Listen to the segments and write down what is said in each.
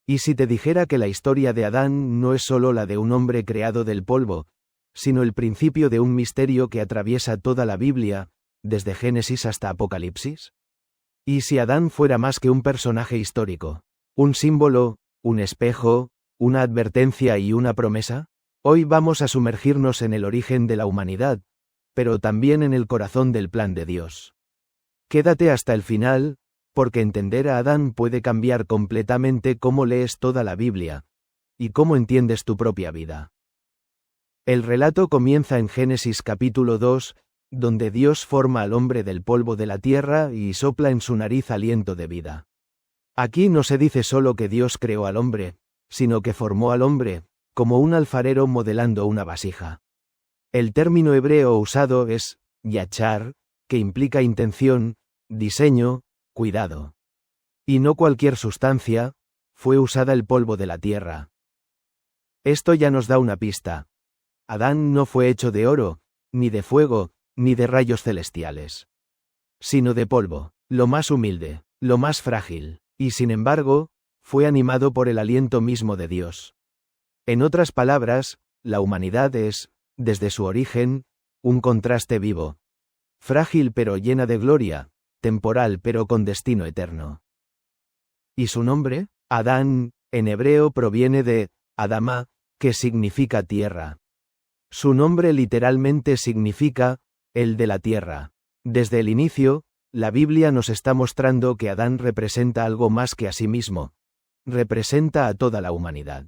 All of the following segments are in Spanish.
¿Y si te dijera que la historia de Adán no es solo la de un hombre creado del polvo, sino el principio de un misterio que atraviesa toda la Biblia, desde Génesis hasta Apocalipsis? ¿Y si Adán fuera más que un personaje histórico, un símbolo, un espejo, una advertencia y una promesa? Hoy vamos a sumergirnos en el origen de la humanidad, pero también en el corazón del plan de Dios. Quédate hasta el final, porque entender a Adán puede cambiar completamente cómo lees toda la Biblia, y cómo entiendes tu propia vida. El relato comienza en Génesis capítulo 2, donde Dios forma al hombre del polvo de la tierra y sopla en su nariz aliento de vida. Aquí no se dice solo que Dios creó al hombre, sino que formó al hombre, como un alfarero modelando una vasija. El término hebreo usado es yachar, que implica intención, diseño, cuidado. Y no cualquier sustancia, fue usada el polvo de la tierra. Esto ya nos da una pista. Adán no fue hecho de oro, ni de fuego, ni de rayos celestiales, sino de polvo, lo más humilde, lo más frágil, y sin embargo, fue animado por el aliento mismo de Dios. En otras palabras, la humanidad es, desde su origen, un contraste vivo. Frágil pero llena de gloria, temporal pero con destino eterno. ¿Y su nombre? Adán, en hebreo proviene de Adama, que significa tierra. Su nombre literalmente significa el de la tierra. Desde el inicio, la Biblia nos está mostrando que Adán representa algo más que a sí mismo. Representa a toda la humanidad.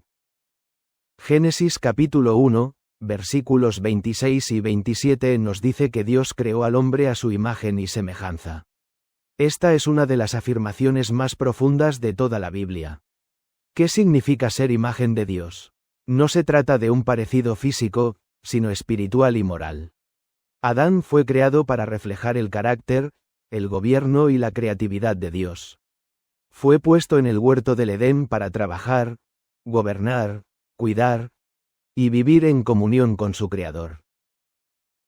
Génesis capítulo 1, versículos 26 y 27 nos dice que Dios creó al hombre a su imagen y semejanza. Esta es una de las afirmaciones más profundas de toda la Biblia. ¿Qué significa ser imagen de Dios? No se trata de un parecido físico, sino espiritual y moral. Adán fue creado para reflejar el carácter, el gobierno y la creatividad de Dios. Fue puesto en el huerto del Edén para trabajar, gobernar, cuidar y vivir en comunión con su Creador.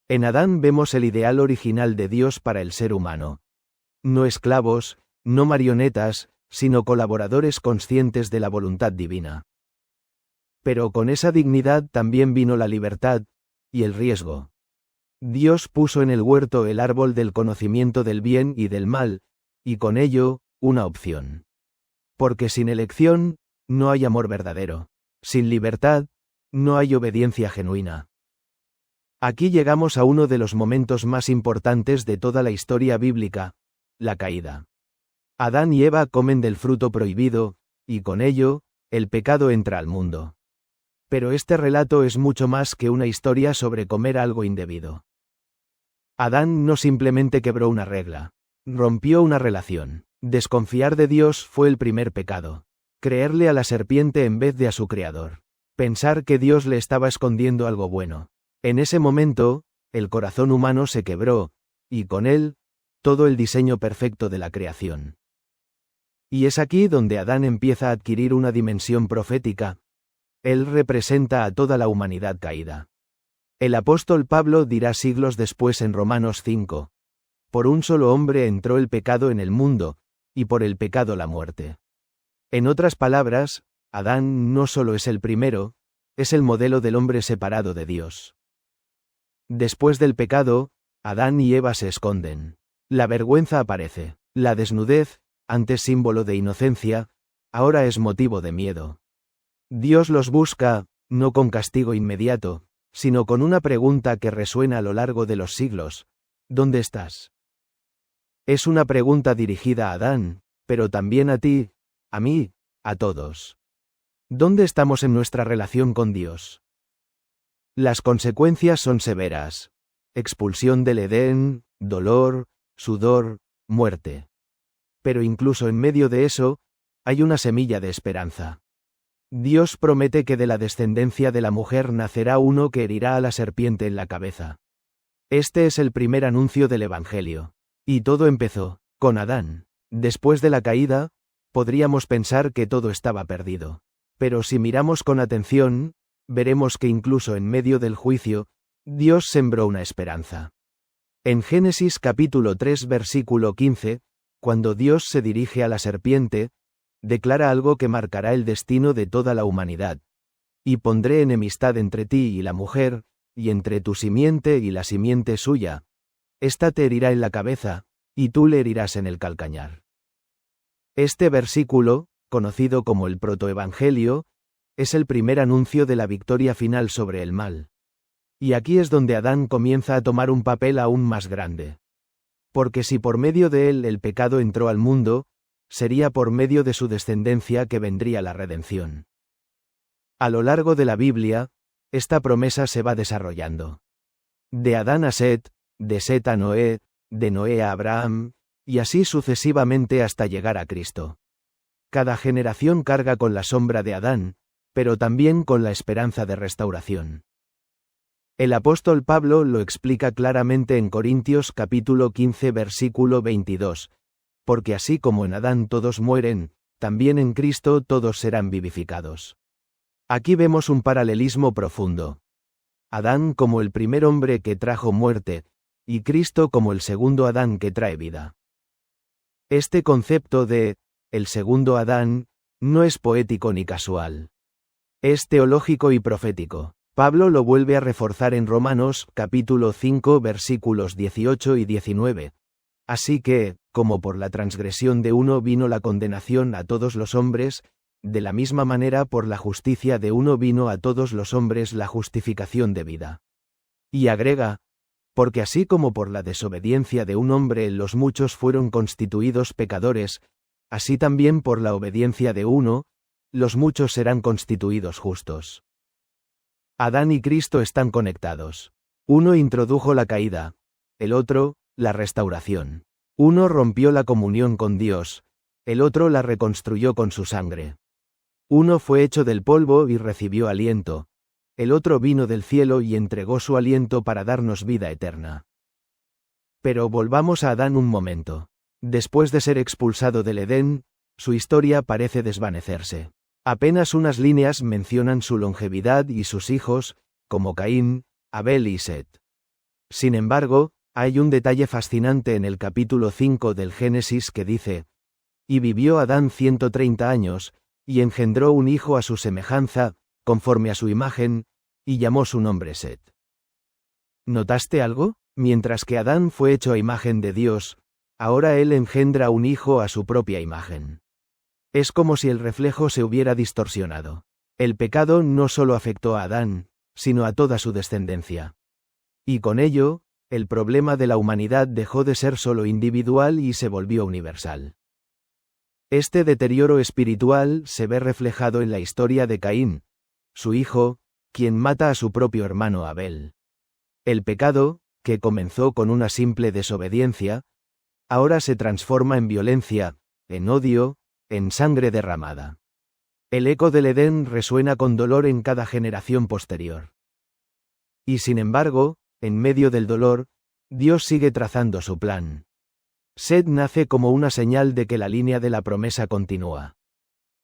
En Adán vemos el ideal original de Dios para el ser humano. No esclavos, no marionetas, sino colaboradores conscientes de la voluntad divina. Pero con esa dignidad también vino la libertad y el riesgo. Dios puso en el huerto el árbol del conocimiento del bien y del mal, y con ello, una opción. Porque sin elección, no hay amor verdadero. Sin libertad, no hay obediencia genuina. Aquí llegamos a uno de los momentos más importantes de toda la historia bíblica, la caída. Adán y Eva comen del fruto prohibido, y con ello, el pecado entra al mundo. Pero este relato es mucho más que una historia sobre comer algo indebido. Adán no simplemente quebró una regla, rompió una relación. Desconfiar de Dios fue el primer pecado. Creerle a la serpiente en vez de a su Creador. Pensar que Dios le estaba escondiendo algo bueno. En ese momento, el corazón humano se quebró, y con él, todo el diseño perfecto de la creación. Y es aquí donde Adán empieza a adquirir una dimensión profética. Él representa a toda la humanidad caída. El apóstol Pablo dirá siglos después en Romanos 5. Por un solo hombre entró el pecado en el mundo, y por el pecado la muerte. En otras palabras, Adán no solo es el primero, es el modelo del hombre separado de Dios. Después del pecado, Adán y Eva se esconden. La vergüenza aparece. La desnudez, antes símbolo de inocencia, ahora es motivo de miedo. Dios los busca, no con castigo inmediato, sino con una pregunta que resuena a lo largo de los siglos. ¿Dónde estás? Es una pregunta dirigida a Adán, pero también a ti, a mí, a todos. ¿Dónde estamos en nuestra relación con Dios? Las consecuencias son severas. Expulsión del Edén, dolor, sudor, muerte. Pero incluso en medio de eso, hay una semilla de esperanza. Dios promete que de la descendencia de la mujer nacerá uno que herirá a la serpiente en la cabeza. Este es el primer anuncio del Evangelio. Y todo empezó con Adán. Después de la caída, podríamos pensar que todo estaba perdido. Pero si miramos con atención, veremos que incluso en medio del juicio, Dios sembró una esperanza. En Génesis capítulo 3 versículo 15, cuando Dios se dirige a la serpiente, declara algo que marcará el destino de toda la humanidad. Y pondré enemistad entre ti y la mujer, y entre tu simiente y la simiente suya. Ésta te herirá en la cabeza, y tú le herirás en el calcañar. Este versículo, conocido como el protoevangelio, es el primer anuncio de la victoria final sobre el mal. Y aquí es donde Adán comienza a tomar un papel aún más grande. Porque si por medio de él el pecado entró al mundo, sería por medio de su descendencia que vendría la redención. A lo largo de la Biblia, esta promesa se va desarrollando. De Adán a Set, de Set a Noé, de Noé a Abraham, y así sucesivamente hasta llegar a Cristo. Cada generación carga con la sombra de Adán, pero también con la esperanza de restauración. El apóstol Pablo lo explica claramente en Corintios capítulo 15 versículo 22, porque así como en Adán todos mueren, también en Cristo todos serán vivificados. Aquí vemos un paralelismo profundo. Adán como el primer hombre que trajo muerte, y Cristo como el segundo Adán que trae vida. Este concepto de el segundo Adán no es poético ni casual. Es teológico y profético. Pablo lo vuelve a reforzar en Romanos, capítulo 5, versículos 18 y 19. Así que, como por la transgresión de uno vino la condenación a todos los hombres, de la misma manera por la justicia de uno vino a todos los hombres la justificación de vida. Y agrega, porque así como por la desobediencia de un hombre los muchos fueron constituidos pecadores, así también por la obediencia de uno, los muchos serán constituidos justos. Adán y Cristo están conectados. Uno introdujo la caída, el otro, la restauración. Uno rompió la comunión con Dios, el otro la reconstruyó con su sangre. Uno fue hecho del polvo y recibió aliento, el otro vino del cielo y entregó su aliento para darnos vida eterna. Pero volvamos a Adán un momento. Después de ser expulsado del Edén, su historia parece desvanecerse. Apenas unas líneas mencionan su longevidad y sus hijos, como Caín, Abel y Set. Sin embargo, hay un detalle fascinante en el capítulo 5 del Génesis que dice: y vivió Adán 130 años, y engendró un hijo a su semejanza, conforme a su imagen, y llamó su nombre Set. ¿Notaste algo? Mientras que Adán fue hecho a imagen de Dios, ahora él engendra un hijo a su propia imagen. Es como si el reflejo se hubiera distorsionado. El pecado no solo afectó a Adán, sino a toda su descendencia. Y con ello, el problema de la humanidad dejó de ser solo individual y se volvió universal. Este deterioro espiritual se ve reflejado en la historia de Caín, su hijo, quien mata a su propio hermano Abel. El pecado, que comenzó con una simple desobediencia, ahora se transforma en violencia, en odio, en sangre derramada. El eco del Edén resuena con dolor en cada generación posterior. Y sin embargo, en medio del dolor, Dios sigue trazando su plan. Set nace como una señal de que la línea de la promesa continúa.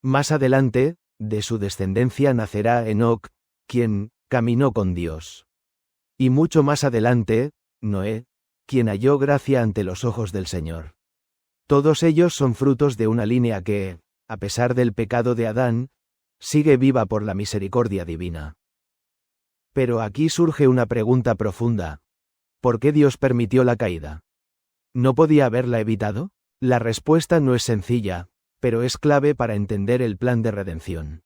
Más adelante, de su descendencia nacerá Enoc, quien caminó con Dios. Y mucho más adelante, Noé, quien halló gracia ante los ojos del Señor. Todos ellos son frutos de una línea que, a pesar del pecado de Adán, sigue viva por la misericordia divina. Pero aquí surge una pregunta profunda. ¿Por qué Dios permitió la caída? ¿No podía haberla evitado? La respuesta no es sencilla, pero es clave para entender el plan de redención.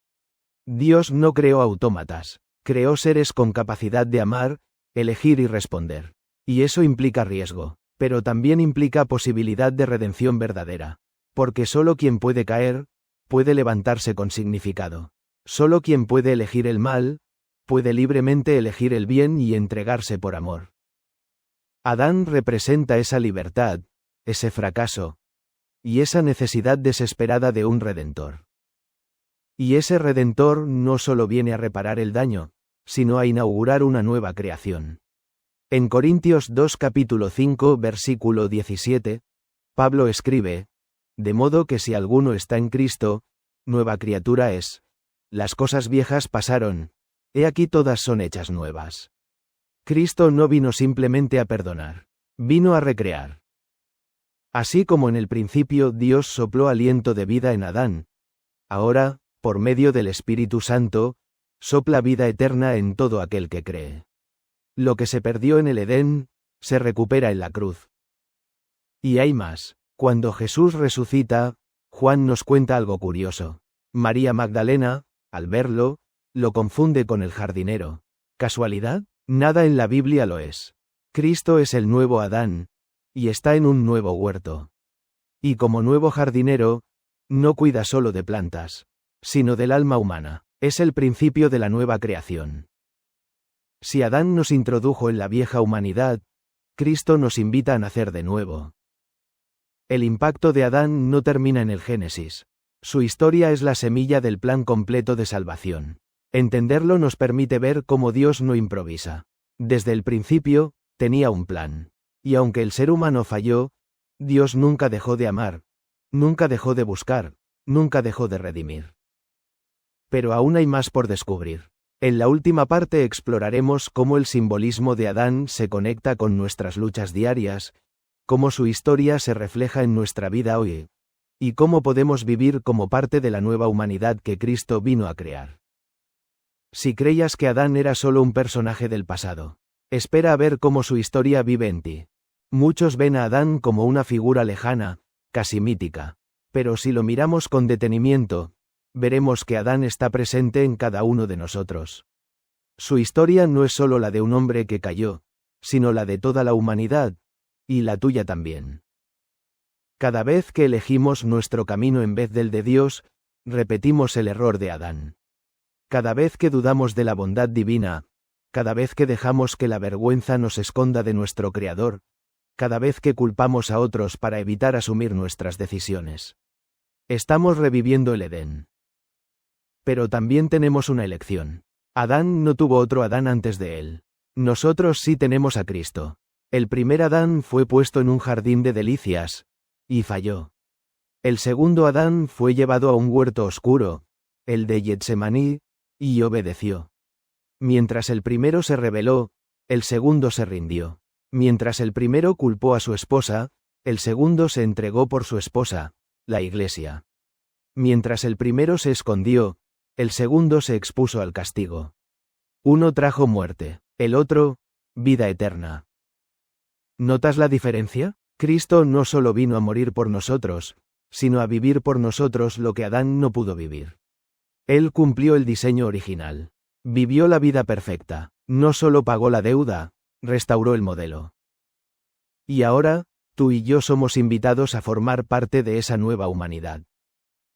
Dios no creó autómatas, creó seres con capacidad de amar, elegir y responder. Y eso implica riesgo, pero también implica posibilidad de redención verdadera. Porque solo quien puede caer, puede levantarse con significado. Solo quien puede elegir el mal, puede libremente elegir el bien y entregarse por amor. Adán representa esa libertad, ese fracaso, y esa necesidad desesperada de un redentor. Y ese redentor no solo viene a reparar el daño, sino a inaugurar una nueva creación. En Corintios 2 capítulo 5 versículo 17, Pablo escribe: de modo que si alguno está en Cristo, nueva criatura es. Las cosas viejas pasaron, he aquí todas son hechas nuevas. Cristo no vino simplemente a perdonar, vino a recrear. Así como en el principio Dios sopló aliento de vida en Adán, ahora, por medio del Espíritu Santo, sopla vida eterna en todo aquel que cree. Lo que se perdió en el Edén, se recupera en la cruz. Y hay más. Cuando Jesús resucita, Juan nos cuenta algo curioso. María Magdalena, al verlo, lo confunde con el jardinero. ¿Casualidad? Nada en la Biblia lo es. Cristo es el nuevo Adán, y está en un nuevo huerto. Y como nuevo jardinero, no cuida solo de plantas, sino del alma humana. Es el principio de la nueva creación. Si Adán nos introdujo en la vieja humanidad, Cristo nos invita a nacer de nuevo. El impacto de Adán no termina en el Génesis. Su historia es la semilla del plan completo de salvación. Entenderlo nos permite ver cómo Dios no improvisa. Desde el principio, tenía un plan. Y aunque el ser humano falló, Dios nunca dejó de amar, nunca dejó de buscar, nunca dejó de redimir. Pero aún hay más por descubrir. En la última parte exploraremos cómo el simbolismo de Adán se conecta con nuestras luchas diarias, cómo su historia se refleja en nuestra vida hoy, y cómo podemos vivir como parte de la nueva humanidad que Cristo vino a crear. Si creías que Adán era solo un personaje del pasado, espera a ver cómo su historia vive en ti. Muchos ven a Adán como una figura lejana, casi mítica. Pero si lo miramos con detenimiento, veremos que Adán está presente en cada uno de nosotros. Su historia no es solo la de un hombre que cayó, sino la de toda la humanidad, y la tuya también. Cada vez que elegimos nuestro camino en vez del de Dios, repetimos el error de Adán. Cada vez que dudamos de la bondad divina, cada vez que dejamos que la vergüenza nos esconda de nuestro Creador, cada vez que culpamos a otros para evitar asumir nuestras decisiones, estamos reviviendo el Edén. Pero también tenemos una elección. Adán no tuvo otro Adán antes de él. Nosotros sí tenemos a Cristo. El primer Adán fue puesto en un jardín de delicias, y falló. El segundo Adán fue llevado a un huerto oscuro, el de Getsemaní, y obedeció. Mientras el primero se rebeló, el segundo se rindió. Mientras el primero culpó a su esposa, el segundo se entregó por su esposa, la Iglesia. Mientras el primero se escondió, el segundo se expuso al castigo. Uno trajo muerte, el otro, vida eterna. ¿Notas la diferencia? Cristo no solo vino a morir por nosotros, sino a vivir por nosotros lo que Adán no pudo vivir. Él cumplió el diseño original. Vivió la vida perfecta. No solo pagó la deuda, restauró el modelo. Y ahora, tú y yo somos invitados a formar parte de esa nueva humanidad.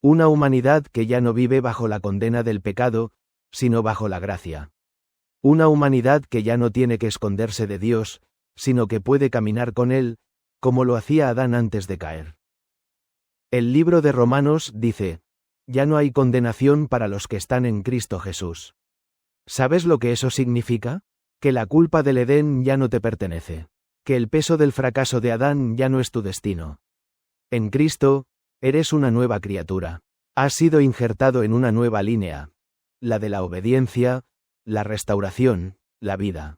Una humanidad que ya no vive bajo la condena del pecado, sino bajo la gracia. Una humanidad que ya no tiene que esconderse de Dios, sino que puede caminar con Él, como lo hacía Adán antes de caer. El libro de Romanos dice: ya no hay condenación para los que están en Cristo Jesús. ¿Sabes lo que eso significa? Que la culpa del Edén ya no te pertenece. Que el peso del fracaso de Adán ya no es tu destino. En Cristo, eres una nueva criatura. Has sido injertado en una nueva línea. La de la obediencia, la restauración, la vida.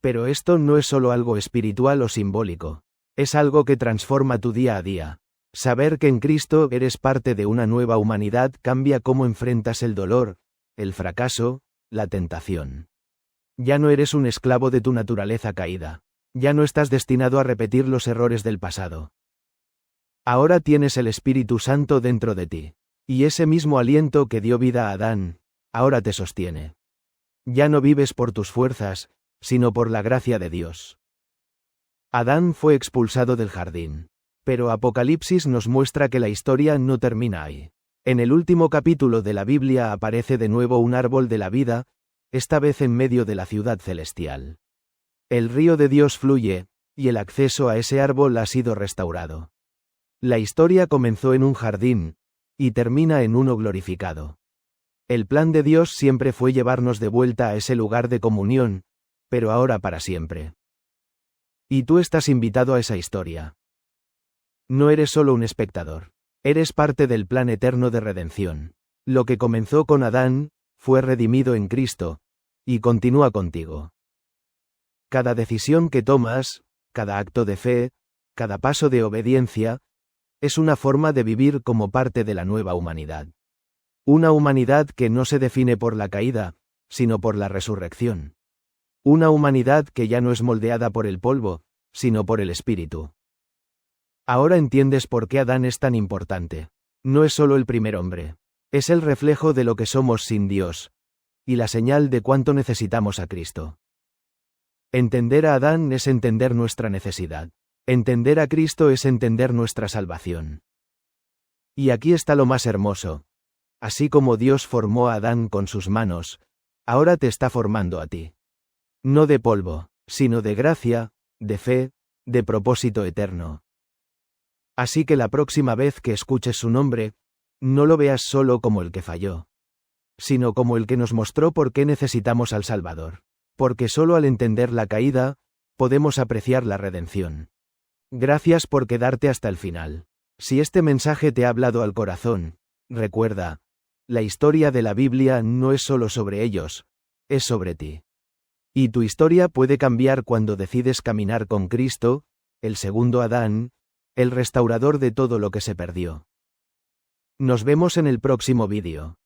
Pero esto no es solo algo espiritual o simbólico. Es algo que transforma tu día a día. Saber que en Cristo eres parte de una nueva humanidad cambia cómo enfrentas el dolor, el fracaso, la tentación. Ya no eres un esclavo de tu naturaleza caída. Ya no estás destinado a repetir los errores del pasado. Ahora tienes el Espíritu Santo dentro de ti. Y ese mismo aliento que dio vida a Adán, ahora te sostiene. Ya no vives por tus fuerzas, sino por la gracia de Dios. Adán fue expulsado del jardín. Pero Apocalipsis nos muestra que la historia no termina ahí. En el último capítulo de la Biblia aparece de nuevo un árbol de la vida, esta vez en medio de la ciudad celestial. El río de Dios fluye, y el acceso a ese árbol ha sido restaurado. La historia comenzó en un jardín, y termina en uno glorificado. El plan de Dios siempre fue llevarnos de vuelta a ese lugar de comunión, pero ahora para siempre. Y tú estás invitado a esa historia. No eres solo un espectador. Eres parte del plan eterno de redención. Lo que comenzó con Adán, fue redimido en Cristo, y continúa contigo. Cada decisión que tomas, cada acto de fe, cada paso de obediencia, Es una forma de vivir como parte de la nueva humanidad. Una humanidad que no se define por la caída, sino por la resurrección. Una humanidad que ya no es moldeada por el polvo, sino por el Espíritu. Ahora entiendes por qué Adán es tan importante. No es solo el primer hombre. Es el reflejo de lo que somos sin Dios, y la señal de cuánto necesitamos a Cristo. Entender a Adán es entender nuestra necesidad. Entender a Cristo es entender nuestra salvación. Y aquí está lo más hermoso. Así como Dios formó a Adán con sus manos, ahora te está formando a ti. No de polvo, sino de gracia, de fe, de propósito eterno. Así que la próxima vez que escuches su nombre, no lo veas solo como el que falló, sino como el que nos mostró por qué necesitamos al Salvador. Porque solo al entender la caída, podemos apreciar la redención. Gracias por quedarte hasta el final. Si este mensaje te ha hablado al corazón, recuerda, la historia de la Biblia no es solo sobre ellos, es sobre ti. Y tu historia puede cambiar cuando decides caminar con Cristo, el segundo Adán, el restaurador de todo lo que se perdió. Nos vemos en el próximo vídeo.